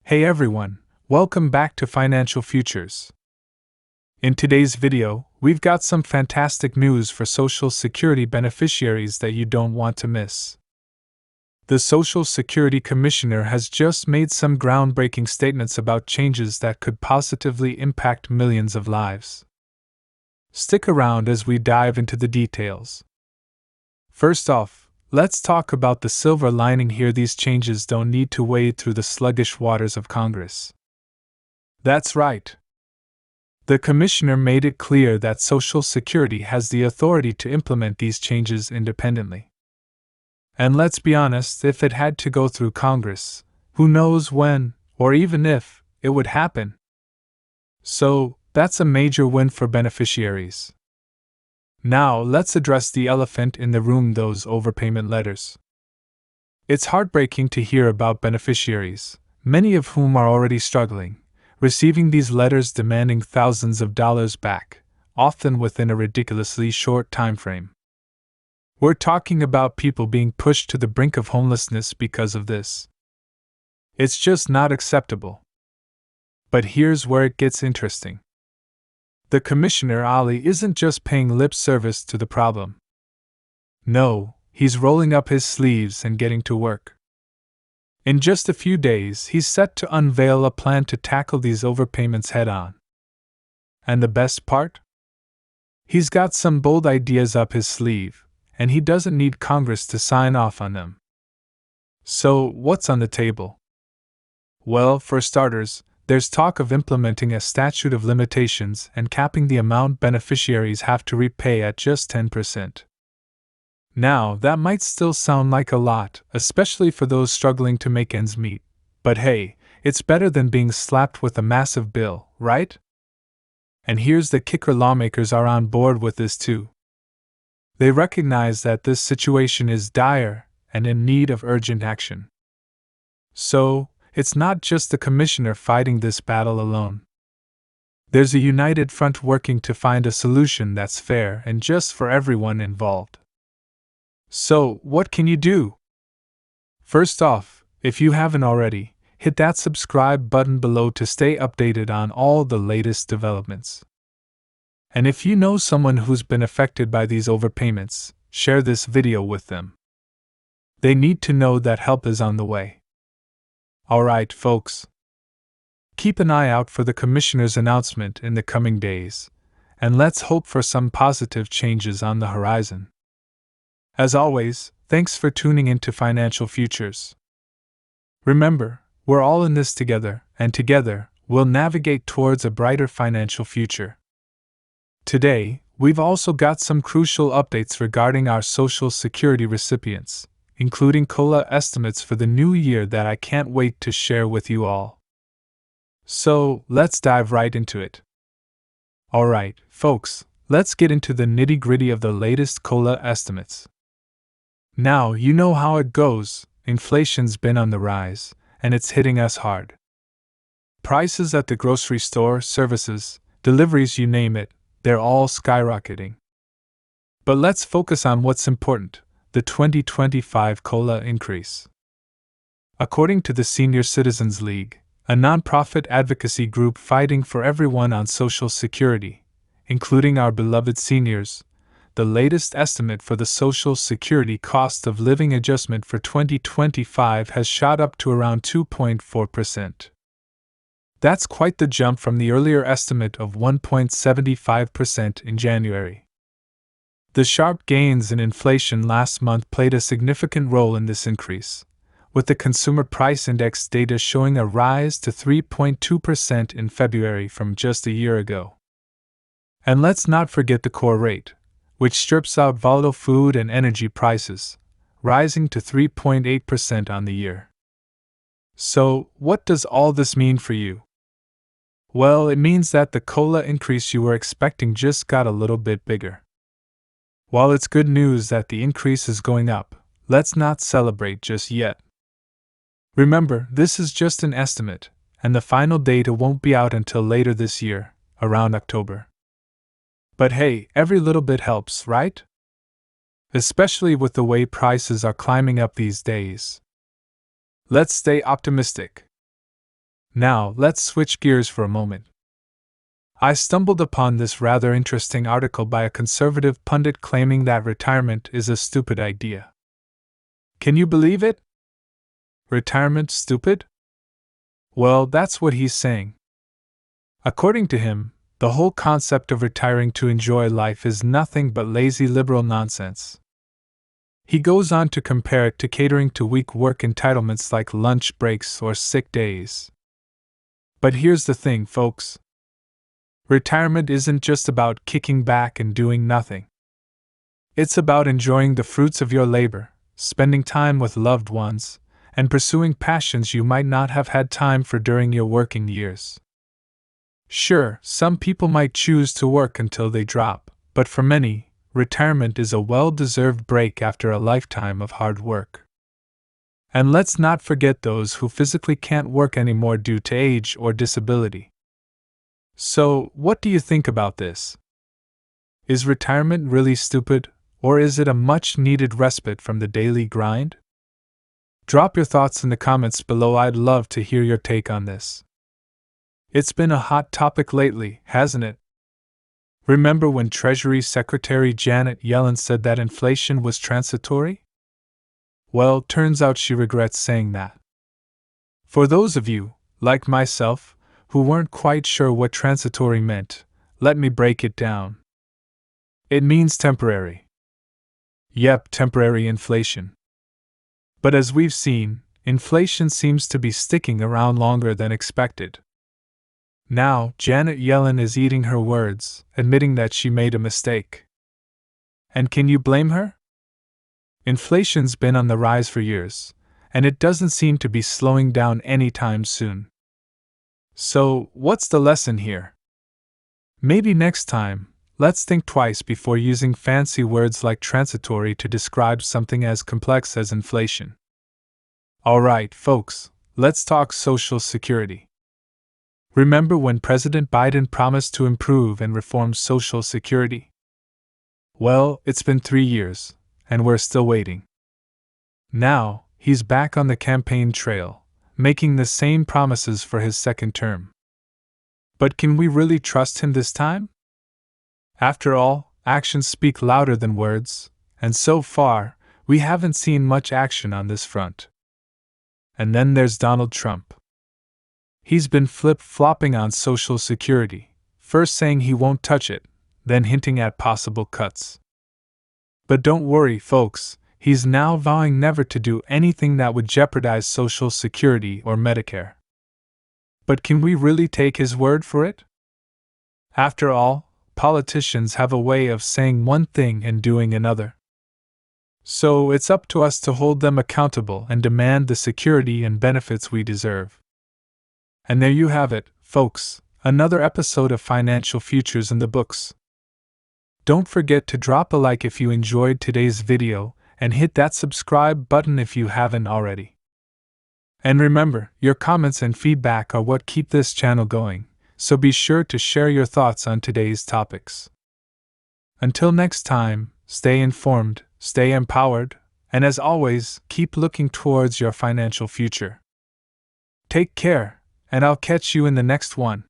Hey everyone, welcome back to Financial Futures. In today's video, we've got some fantastic news for Social Security beneficiaries that you don't want to miss. The Social Security Commissioner has just made some groundbreaking statements about changes that could positively impact millions of lives. Stick around as we dive into the details. First off, let's talk about the silver lining here. These changes don't need to wade through the sluggish waters of Congress. That's right. The Commissioner made it clear that Social Security has the authority to implement these changes independently. And let's be honest, if it had to go through Congress, who knows when, or even if, it would happen. So, that's a major win for beneficiaries. Now, let's address the elephant in the room, those overpayment letters. It's heartbreaking to hear about beneficiaries, many of whom are already struggling, receiving these letters demanding thousands of dollars back, often within a ridiculously short time frame. We're talking about people being pushed to the brink of homelessness because of this. It's just not acceptable. But here's where it gets interesting. The Commissioner Ali isn't just paying lip service to the problem. No, he's rolling up his sleeves and getting to work. In just a few days, he's set to unveil a plan to tackle these overpayments head-on. And the best part? He's got some bold ideas up his sleeve, and he doesn't need Congress to sign off on them. So, what's on the table? Well, for starters, there's talk of implementing a statute of limitations and capping the amount beneficiaries have to repay at just 10%. Now, that might still sound like a lot, especially for those struggling to make ends meet. But hey, it's better than being slapped with a massive bill, right? And here's the kicker: lawmakers are on board with this too. They recognize that this situation is dire and in need of urgent action. So, it's not just the Commissioner fighting this battle alone. There's a united front working to find a solution that's fair and just for everyone involved. So, what can you do? First off, if you haven't already, hit that subscribe button below to stay updated on all the latest developments. And if you know someone who's been affected by these overpayments, share this video with them. They need to know that help is on the way. Alright, folks. Keep an eye out for the Commissioner's announcement in the coming days, and let's hope for some positive changes on the horizon. As always, thanks for tuning in to Financial Futures. Remember, we're all in this together, and together, we'll navigate towards a brighter financial future. Today, we've also got some crucial updates regarding our Social Security recipients, including COLA estimates for the new year that I can't wait to share with you all. So, let's dive right into it. Alright, folks, let's get into the nitty-gritty of the latest COLA estimates. Now, you know how it goes. Inflation's been on the rise, and it's hitting us hard. Prices at the grocery store, services, deliveries, you name it, they're all skyrocketing. But let's focus on what's important: the 2025 COLA increase. According to the Senior Citizens League, a nonprofit advocacy group fighting for everyone on Social Security, including our beloved seniors, the latest estimate for the Social Security cost of living adjustment for 2025 has shot up to around 2.4%. That's quite the jump from the earlier estimate of 1.75% in January. The sharp gains in inflation last month played a significant role in this increase, with the Consumer Price Index data showing a rise to 3.2% in February from just a year ago. And let's not forget the core rate, which strips out volatile food and energy prices, rising to 3.8% on the year. So, what does all this mean for you? Well, it means that the COLA increase you were expecting just got a little bit bigger. While it's good news that the increase is going up, let's not celebrate just yet. Remember, this is just an estimate, and the final data won't be out until later this year, around October. But hey, every little bit helps, right? Especially with the way prices are climbing up these days. Let's stay optimistic. Now, let's switch gears for a moment. I stumbled upon this rather interesting article by a conservative pundit claiming that retirement is a stupid idea. Can you believe it? Retirement stupid? Well, that's what he's saying. According to him, the whole concept of retiring to enjoy life is nothing but lazy liberal nonsense. He goes on to compare it to catering to weak work entitlements like lunch breaks or sick days. But here's the thing, folks. Retirement isn't just about kicking back and doing nothing. It's about enjoying the fruits of your labor, spending time with loved ones, and pursuing passions you might not have had time for during your working years. Sure, some people might choose to work until they drop, but for many, retirement is a well-deserved break after a lifetime of hard work. And let's not forget those who physically can't work anymore due to age or disability. So, what do you think about this? Is retirement really stupid, or is it a much-needed respite from the daily grind? Drop your thoughts in the comments below. I'd love to hear your take on this. It's been a hot topic lately, hasn't it? Remember when Treasury Secretary Janet Yellen said that inflation was transitory? Well, turns out she regrets saying that. For those of you, like myself, who weren't quite sure what transitory meant, let me break it down. It means temporary. Yep, temporary inflation. But as we've seen, inflation seems to be sticking around longer than expected. Now, Janet Yellen is eating her words, admitting that she made a mistake. And can you blame her? Inflation's been on the rise for years, and it doesn't seem to be slowing down anytime soon. So, what's the lesson here? Maybe next time, let's think twice before using fancy words like transitory to describe something as complex as inflation. Alright, folks, let's talk Social Security. Remember when President Biden promised to improve and reform Social Security? Well, it's been 3 years, and we're still waiting. Now, he's back on the campaign trail, making the same promises for his second term. But can we really trust him this time? After all, actions speak louder than words, and so far, we haven't seen much action on this front. And then there's Donald Trump. He's been flip-flopping on Social Security, first saying he won't touch it, then hinting at possible cuts. But don't worry, folks, he's now vowing never to do anything that would jeopardize Social Security or Medicare. But can we really take his word for it? After all, politicians have a way of saying one thing and doing another. So it's up to us to hold them accountable and demand the security and benefits we deserve. And there you have it, folks, another episode of Financial Futures in the books. Don't forget to drop a like if you enjoyed today's video, and hit that subscribe button if you haven't already. And remember, your comments and feedback are what keep this channel going, so be sure to share your thoughts on today's topics. Until next time, stay informed, stay empowered, and as always, keep looking towards your financial future. Take care, and I'll catch you in the next one.